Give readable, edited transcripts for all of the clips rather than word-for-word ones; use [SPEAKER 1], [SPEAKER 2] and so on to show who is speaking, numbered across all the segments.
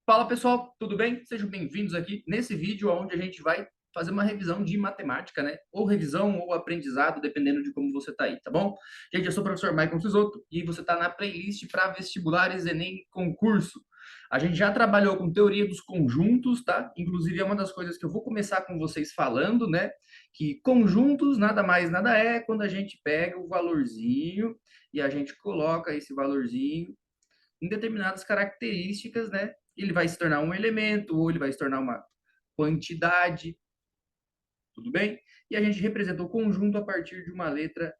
[SPEAKER 1] Fala pessoal, tudo bem? Sejam bem-vindos aqui nesse vídeo onde a gente vai fazer uma revisão de matemática, né? Ou revisão ou aprendizado, dependendo de como você tá aí, tá bom? Gente, eu sou o professor Maicon Fisotto e você tá na playlist para vestibulares Enem concurso. A gente já trabalhou com teoria dos conjuntos, tá? Inclusive é uma das coisas que eu vou começar com vocês falando, né? Que conjuntos nada mais nada é quando a gente pega o valorzinho e a gente coloca esse valorzinho em determinadas características, né? Ele vai se tornar um elemento ou ele vai se tornar uma quantidade, tudo bem? E a gente representa o conjunto a partir de uma letra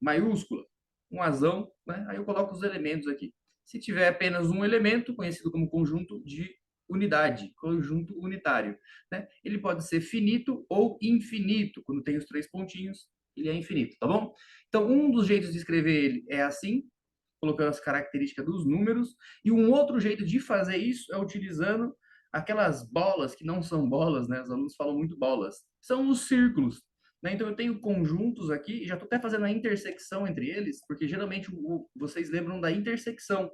[SPEAKER 1] maiúscula, um azão, né? Aí eu coloco os elementos aqui. Se tiver apenas um elemento, conhecido como conjunto de unidade, conjunto unitário, né? Ele pode ser finito ou infinito. Quando tem os três pontinhos, ele é infinito, tá bom? Então, um dos jeitos de escrever ele é assim, colocando as características dos números, e um outro jeito de fazer isso é utilizando aquelas bolas que não são bolas, né? Os alunos falam muito bolas, são os círculos. Né? Então eu tenho conjuntos aqui, e já estou até fazendo a intersecção entre eles, porque geralmente vocês lembram da intersecção,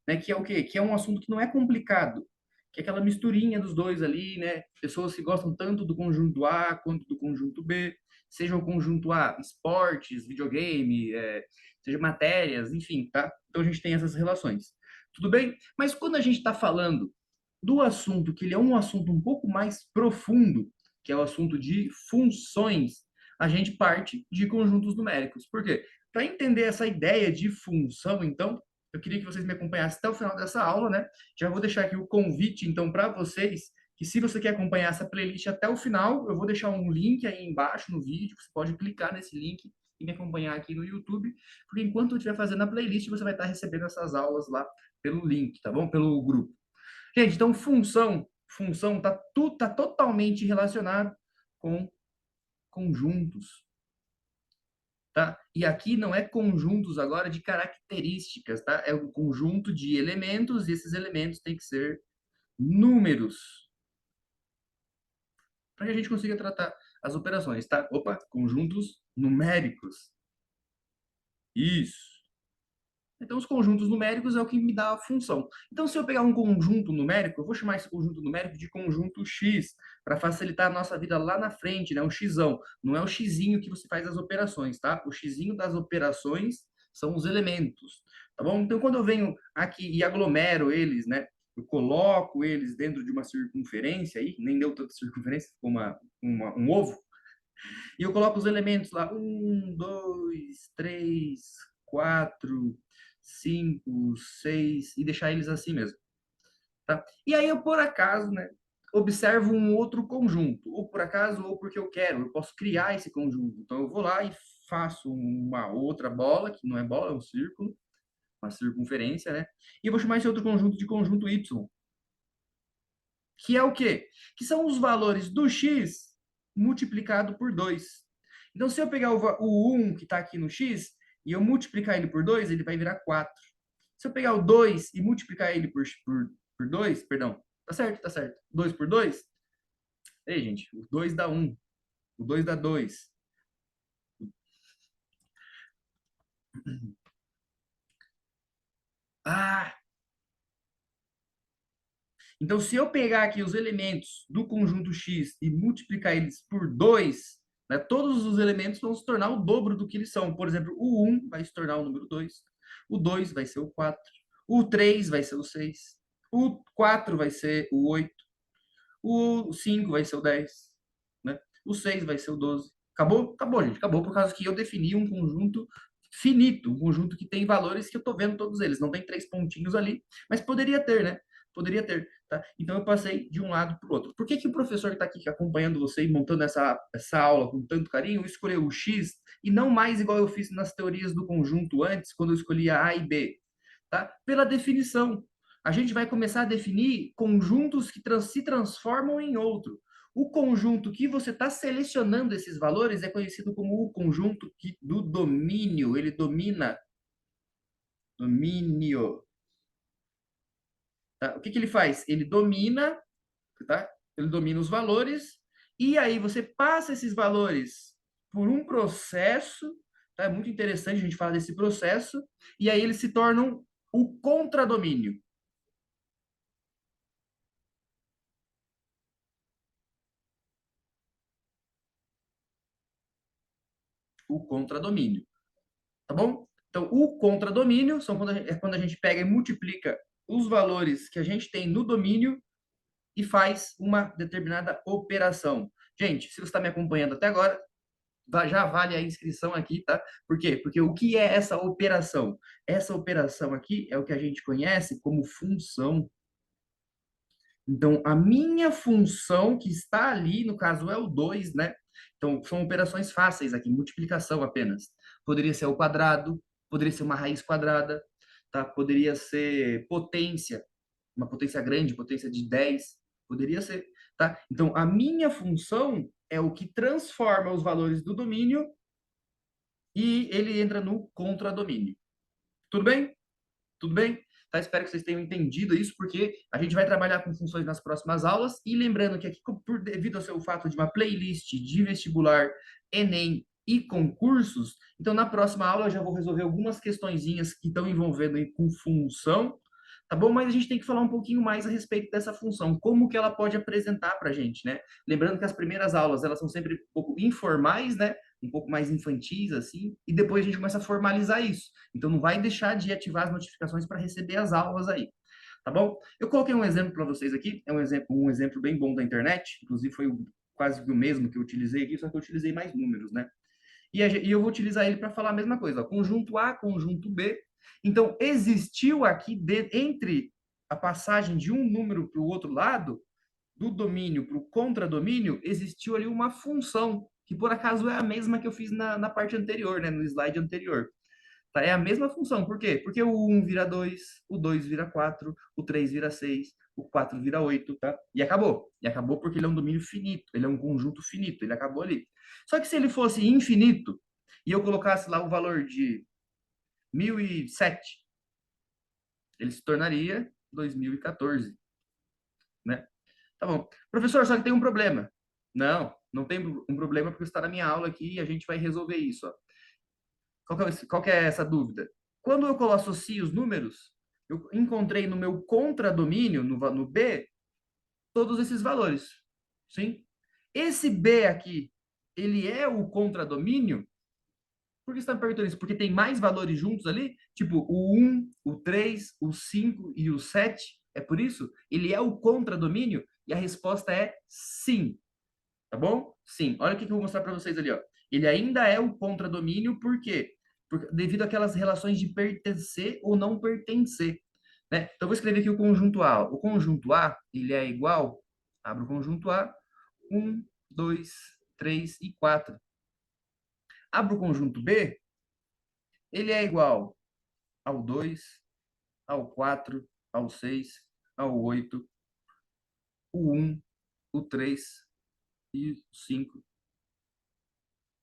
[SPEAKER 1] né? Que é o quê? Que é um assunto que não é complicado, que é aquela misturinha dos dois ali, né? Pessoas que gostam tanto do conjunto A quanto do conjunto B, seja o conjunto A, esportes, videogame, seja matérias, enfim, tá? Então a gente tem essas relações. Tudo bem? Mas quando a gente está falando do assunto, que ele é um assunto um pouco mais profundo, que é o assunto de funções, a gente parte de conjuntos numéricos. Por quê? Para entender essa ideia de função, então, eu queria que vocês me acompanhassem até o final dessa aula, né? Já vou deixar aqui o convite, então, para vocês, que se você quer acompanhar essa playlist até o final, eu vou deixar um link aí embaixo no vídeo, você pode clicar nesse link e me acompanhar aqui no YouTube, porque enquanto eu estiver fazendo a playlist, você vai estar recebendo essas aulas lá pelo link, tá bom? Pelo grupo. Gente, então função tá totalmente relacionado com conjuntos, tá? E aqui não é conjuntos agora de características, tá? É um conjunto de elementos e esses elementos têm que ser números para que a gente consiga tratar as operações, tá? Opa, conjuntos numéricos. Isso. Então, os conjuntos numéricos é o que me dá a função. Então, se eu pegar um conjunto numérico, eu vou chamar esse conjunto numérico de conjunto X, para facilitar a nossa vida lá na frente, né? O xão. Não é o xizinho que você faz as operações, tá? O xizinho das operações são os elementos, tá bom? Então, quando eu venho aqui e aglomero eles, né? Eu coloco eles dentro de uma circunferência aí, nem deu tanta circunferência, ficou um ovo, e eu coloco os elementos lá, um, dois, três, quatro, cinco, seis, e deixar eles assim mesmo, tá? E aí eu, por acaso, né, observo um outro conjunto, ou por acaso, ou porque eu quero, eu posso criar esse conjunto. Então eu vou lá e faço uma outra bola, que não é bola, é um círculo, uma circunferência, né? E eu vou chamar esse outro conjunto de conjunto Y, que é o quê? Que são os valores do x multiplicado por 2. Então, se eu pegar o 1 que está aqui no x e eu multiplicar ele por 2, ele vai virar 4. Se eu pegar o 2 e multiplicar ele por 2, perdão, tá certo, tá certo. 2 por 2, ei, gente, o 2 dá 1, o 2 dá 2. Ah, então se eu pegar aqui os elementos do conjunto X e multiplicar eles por 2, né, todos os elementos vão se tornar o dobro do que eles são. Por exemplo, o 1 vai se tornar o número 2, o 2 vai ser o 4, o 3 vai ser o 6, o 4 vai ser o 8, o 5 vai ser o 10, né? O 6 vai ser o 12. Acabou? Acabou, gente. Acabou por causa que eu defini um conjunto finito, um conjunto que tem valores que eu estou vendo todos eles. Não tem três pontinhos ali, mas poderia ter, né? Poderia ter, tá? Então eu passei de um lado para o outro. Por que que o professor que está aqui acompanhando você e montando essa aula com tanto carinho escolheu o X e não mais igual eu fiz nas teorias do conjunto antes, quando eu escolhia A e B? Tá? Pela definição. A gente vai começar a definir conjuntos que se transformam em outro. O conjunto que você está selecionando esses valores é conhecido como o conjunto do domínio. Ele domina. Domínio. Tá? O que que ele faz? Ele domina, tá? Ele domina os valores e aí você passa esses valores por um processo, tá? É muito interessante a gente falar desse processo, e aí eles se tornam o contradomínio. o contradomínio, tá bom? Então, o contradomínio é quando a gente pega e multiplica os valores que a gente tem no domínio e faz uma determinada operação. Gente, se você está me acompanhando até agora, já vale a inscrição aqui, tá? Por quê? Porque o que é essa operação? Essa operação aqui é o que a gente conhece como função. Então, a minha função que está ali, no caso, é o 2, né? Então, são operações fáceis aqui, multiplicação apenas. Poderia ser o quadrado, poderia ser uma raiz quadrada, tá? Poderia ser potência, uma potência grande, potência de 10, poderia ser, tá? Então, a minha função é o que transforma os valores do domínio e ele entra no contradomínio. Tudo bem? Tudo bem? Tá? Espero que vocês tenham entendido isso, porque a gente vai trabalhar com funções nas próximas aulas. E lembrando que aqui, devido ao seu fato de uma playlist de vestibular, Enem e concursos, então na próxima aula eu já vou resolver algumas questõezinhas que estão envolvendo aí com função, tá bom? Mas a gente tem que falar um pouquinho mais a respeito dessa função, como que ela pode apresentar para a gente, né? Lembrando que as primeiras aulas, elas são sempre um pouco informais, né? Um pouco mais infantis, assim, e depois a gente começa a formalizar isso. Então, não vai deixar de ativar as notificações para receber as aulas aí, tá bom? Eu coloquei um exemplo para vocês aqui, é um exemplo bem bom da internet, inclusive foi quase que o mesmo que eu utilizei aqui, só que eu utilizei mais números, né? E eu vou utilizar ele para falar a mesma coisa, ó, conjunto A, conjunto B. Então, existiu aqui, entre a passagem de um número para o outro lado, do domínio para o contradomínio, existiu ali uma função, que por acaso é a mesma que eu fiz na parte anterior, né, no slide anterior. Tá? É a mesma função. Por quê? Porque o 1 vira 2, o 2 vira 4, o 3 vira 6, o 4 vira 8, tá? E acabou. E acabou porque ele é um domínio finito, ele é um conjunto finito, ele acabou ali. Só que se ele fosse infinito, e eu colocasse lá o valor de 1007, ele se tornaria 2014, né? Tá bom. Professor, só que tem um problema. Não, não tem um problema porque está na minha aula aqui e a gente vai resolver isso, ó. Qual que é essa dúvida? Quando eu associo os números, eu encontrei no meu contradomínio, no B, todos esses valores. Sim? Esse B aqui, ele é o contradomínio? Por que você está me perguntando isso? Porque tem mais valores juntos ali? Tipo, o 1, o 3, o 5 e o 7. É por isso? Ele é o contradomínio? E a resposta é sim. Tá bom? Sim. Olha o que eu vou mostrar para vocês ali, ó. Ele ainda é o contradomínio, por quê? Devido àquelas relações de pertencer ou não pertencer, né? Então, eu vou escrever aqui o conjunto A. O conjunto A, ele é igual, abre o conjunto A, 1, 2, 3 e 4. Abre o conjunto B, ele é igual ao 2, ao 4, ao 6, ao 8, o 1, o 3 e o 5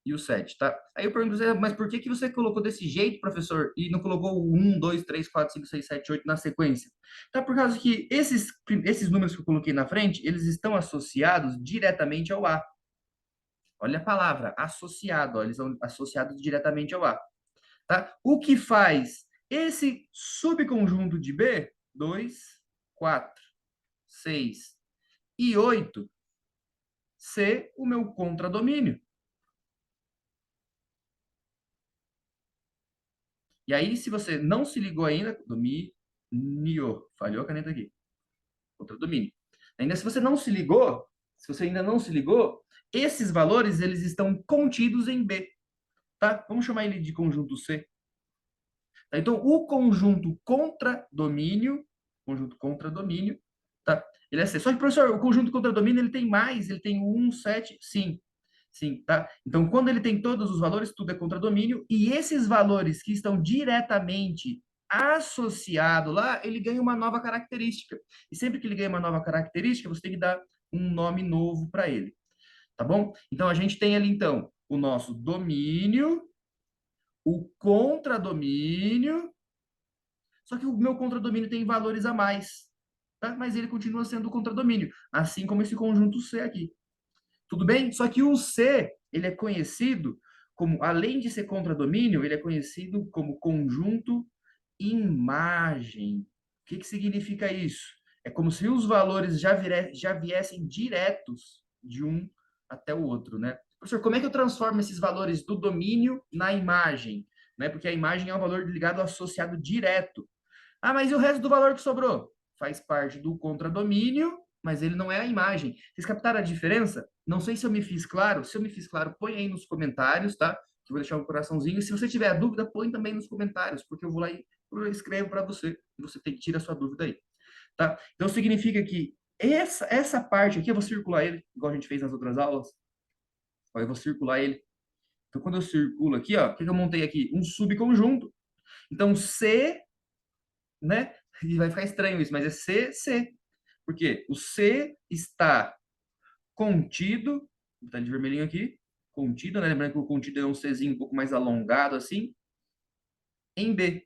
[SPEAKER 1] e o 7, tá? Aí eu pergunto, mas por que que você colocou desse jeito, professor, e não colocou o 1, 2, 3, 4, 5, 6, 7, 8 na sequência? Tá, por causa que esses números que eu coloquei na frente, eles estão associados diretamente ao A. Olha a palavra, associado, ó, eles são associados diretamente ao A, tá? O que faz esse subconjunto de B, 2, 4, 6 e 8, ser o meu contradomínio. E aí, se você não se ligou ainda, domínio, falhou a caneta aqui, contra domínio. Ainda se você não se ligou, se você ainda não se ligou, esses valores, eles estão contidos em B, tá? Vamos chamar ele de conjunto C. Tá? Então, o conjunto contra domínio, tá? Ele é C. Só que, professor, o conjunto contra domínio, ele tem mais, ele tem o 1, 7, sim. Sim, tá? Então, quando ele tem todos os valores, tudo é contradomínio, e esses valores que estão diretamente associados lá, ele ganha uma nova característica. E sempre que ele ganha uma nova característica, você tem que dar um nome novo para ele, tá bom? Então, a gente tem ali, então, o nosso domínio, o contradomínio, só que o meu contradomínio tem valores a mais, tá? Mas ele continua sendo o contradomínio, assim como esse conjunto C aqui. Tudo bem? Só que o C, ele é conhecido como, além de ser contradomínio, ele é conhecido como conjunto imagem. O que que significa isso? É como se os valores já viessem diretos de um até o outro, né? Professor, como é que eu transformo esses valores do domínio na imagem? Né? Porque a imagem é um valor ligado associado direto. Ah, mas e o resto do valor que sobrou? Faz parte do contradomínio, mas ele não é a imagem. Vocês captaram a diferença? Não sei se eu me fiz claro. Se eu me fiz claro, põe aí nos comentários, tá? Que eu vou deixar um coraçãozinho. E se você tiver dúvida, põe também nos comentários, porque eu vou lá e eu escrevo para você. E você tem que tirar a sua dúvida aí, tá? Então significa que essa parte aqui, eu vou circular ele, igual a gente fez nas outras aulas. Ó, eu vou circular ele. Então, quando eu circulo aqui, ó, o que eu montei aqui? Um subconjunto. Então, C, né? E vai ficar estranho isso, mas é C, C. Por quê? O C está contido, tá de vermelhinho aqui, contido, né? Lembrando que o contido é um Czinho um pouco mais alongado assim, em B.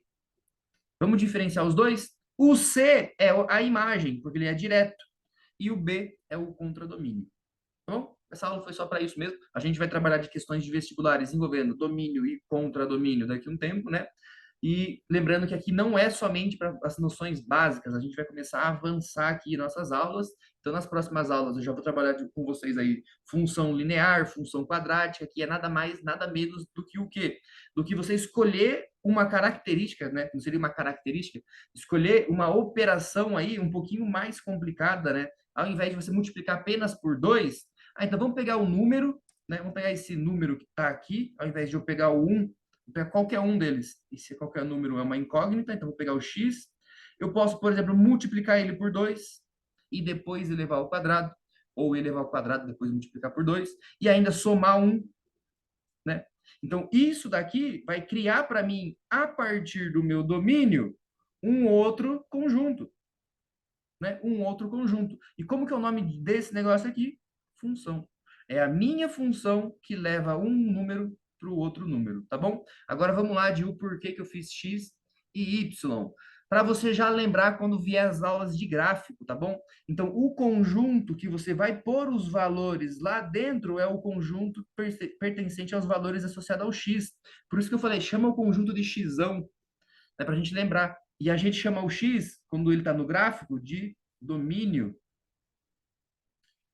[SPEAKER 1] Vamos diferenciar os dois? O C é a imagem, porque ele é direto, e o B é o contradomínio. Então, essa aula foi só para isso mesmo. A gente vai trabalhar de questões de vestibulares envolvendo domínio e contradomínio daqui a um tempo, né? E lembrando que aqui não é somente para as noções básicas, a gente vai começar a avançar aqui em nossas aulas. Então, nas próximas aulas, eu já vou trabalhar com vocês aí função linear, função quadrática, que é nada mais, nada menos do que o quê? Do que você escolher uma característica, né? Não seria uma característica, escolher uma operação aí um pouquinho mais complicada, né? Ao invés de você multiplicar apenas por 2, então vamos pegar o número, né? Vamos pegar esse número que está aqui, ao invés de eu pegar o 1, vou pegar qualquer um deles. E se qualquer número é uma incógnita, então vou pegar o x. Eu posso, por exemplo, multiplicar ele por 2 e depois elevar ao quadrado, ou elevar ao quadrado depois multiplicar por 2 e ainda somar 1, né? Então, isso daqui vai criar para mim, a partir do meu domínio, um outro conjunto, né? Um outro conjunto. E como que é o nome desse negócio aqui? Função. É a minha função que leva um número para o outro número, tá bom? Agora vamos lá de o porquê que eu fiz x e y. Para você já lembrar quando vier as aulas de gráfico, tá bom? Então, o conjunto que você vai pôr os valores lá dentro é o conjunto pertencente aos valores associados ao x. Por isso que eu falei, chama o conjunto de xão, né, para a gente lembrar. E a gente chama o x, quando ele está no gráfico, de domínio.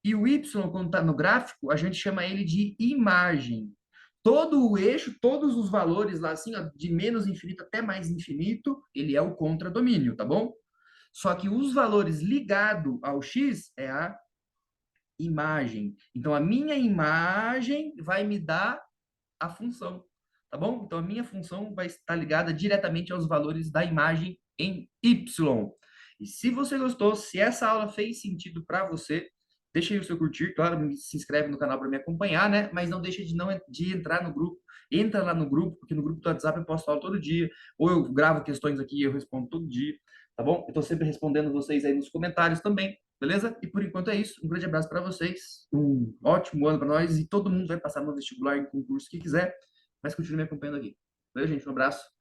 [SPEAKER 1] E o y, quando está no gráfico, a gente chama ele de imagem. Todo o eixo, todos os valores lá, assim, ó, de menos infinito até mais infinito, ele é o contradomínio, tá bom? Só que os valores ligados ao x é a imagem. Então, a minha imagem vai me dar a função, tá bom? Então, a minha função vai estar ligada diretamente aos valores da imagem em y. E se você gostou, se essa aula fez sentido para você, deixa aí o seu curtir, claro, se inscreve no canal para me acompanhar, né? Mas não deixa de entrar no grupo. Entra lá no grupo, porque no grupo do WhatsApp eu posto aula todo dia, ou eu gravo questões aqui e eu respondo todo dia, tá bom? Eu tô sempre respondendo vocês aí nos comentários também, beleza? E por enquanto é isso. Um grande abraço para vocês, um ótimo ano para nós e todo mundo vai passar no vestibular, em concurso que quiser, mas continue me acompanhando aqui. Valeu, gente, um abraço.